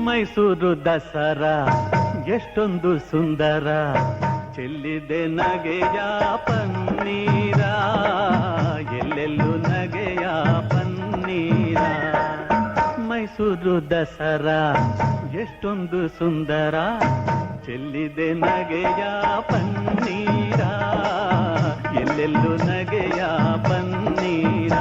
ಮೈಸೂರು ದಸರಾ ಎಷ್ಟೊಂದು ಸುಂದರ, ಚೆಲ್ಲಿದೆ ನಗೆಯ ಪನ್ನೀರ, ಎಲ್ಲೆಲ್ಲೂ ನಗೆಯ ಪನ್ನೀರ. ಮೈಸೂರು ದಸರಾ ಎಷ್ಟೊಂದು ಸುಂದರ, ಚೆಲ್ಲಿದೆ ನಗೆಯ ಪನ್ನೀರ, ಎಲ್ಲೆಲ್ಲೂ ನಗೆಯ ಪನ್ನೀರ.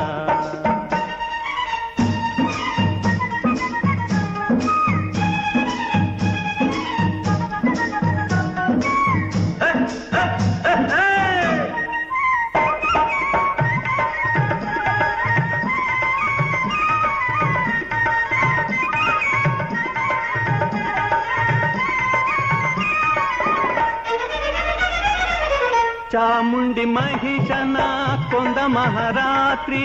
ಚಾಮುಂಡಿ ಮಹಿಷನ ಕೊಂದ ಮಹಾರಾತ್ರಿ,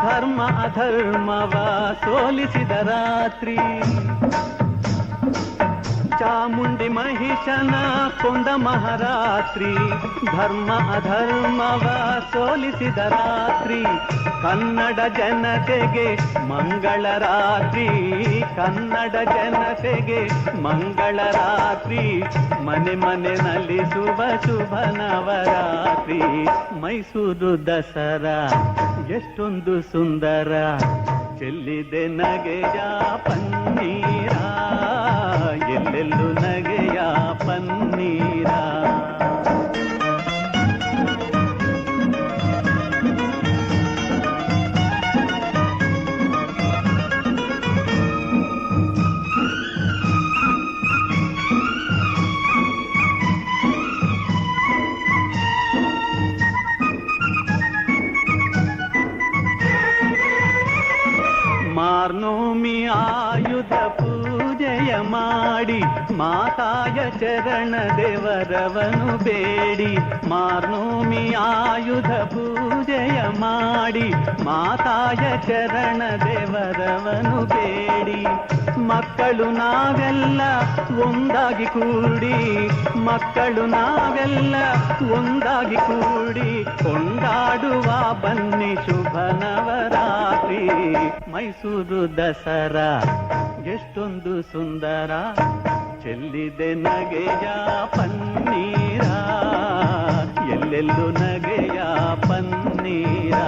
ಧರ್ಮ ಅಧರ್ಮವ ಸೋಲಿಸಿದ ರಾತ್ರಿ. ಚಾಮುಂಡಿ ಮಹಿಷನ ಕೊಂದ ಮಹಾರಾತ್ರಿ, ಧರ್ಮ ಅಧರ್ಮವ ಸೋಲಿಸಿದ ರಾತ್ರಿ. ಕನ್ನಡ ಜನತೆಗೆ ಮಂಗಳ ರಾತ್ರಿ, ಕನ್ನಡ ಜನತೆಗೆ ಮಂಗಳ ರಾತ್ರಿ. ಮನೆ ಮನೆ ನಲಿಸುವ ಶುಭ ನವರಾತ್ರಿ. ಮೈಸೂರು ದಸರಾ ಎಷ್ಟೊಂದು ಸುಂದರ, ಚೆಲ್ಲಿದೆ ನಗೆಯ ಪನ್ನೀರ, ಎಲ್ಲೆಲ್ಲೂ ನಗೆಯ ಪನ್ನೀರ. ಮಾರ್ನೋಮಿ ಆಯುಧ ಪೂಜೆಯ ಮಾಡಿ, ಮಾತಾಯ ಚರಣ ದೇವರವನು ಬೇಡಿ. ಮಾರ್ನೋಮಿ ಆಯುಧ ಪೂಜೆಯ ಮಾಡಿ, ಮಾತಾಯ ಚರಣ ದೇವರವನು ಬೇಡಿ. ಮಕ್ಕಳು ನಾವೆಲ್ಲ ಒಂದಾಗಿ ಕೂಡಿ, ಮಕ್ಕಳು ನಾವೆಲ್ಲ ಒಂದಾಗಿ ಕೂಡಿ, ಕೊಂಡಾಡುವ ಬನ್ನಿ ಶುಭ ನವರಾತ್ರಿ. ಮೈಸೂರು ದಸರಾ ಎಷ್ಟೊಂದು ಸುಂದರ, ಚೆಲ್ಲಿದೆ ನಗೆಯ ಪನ್ನೀರ, ಎಲ್ಲೆಲ್ಲೂ ನಗೆಯ ಪನ್ನೀರ.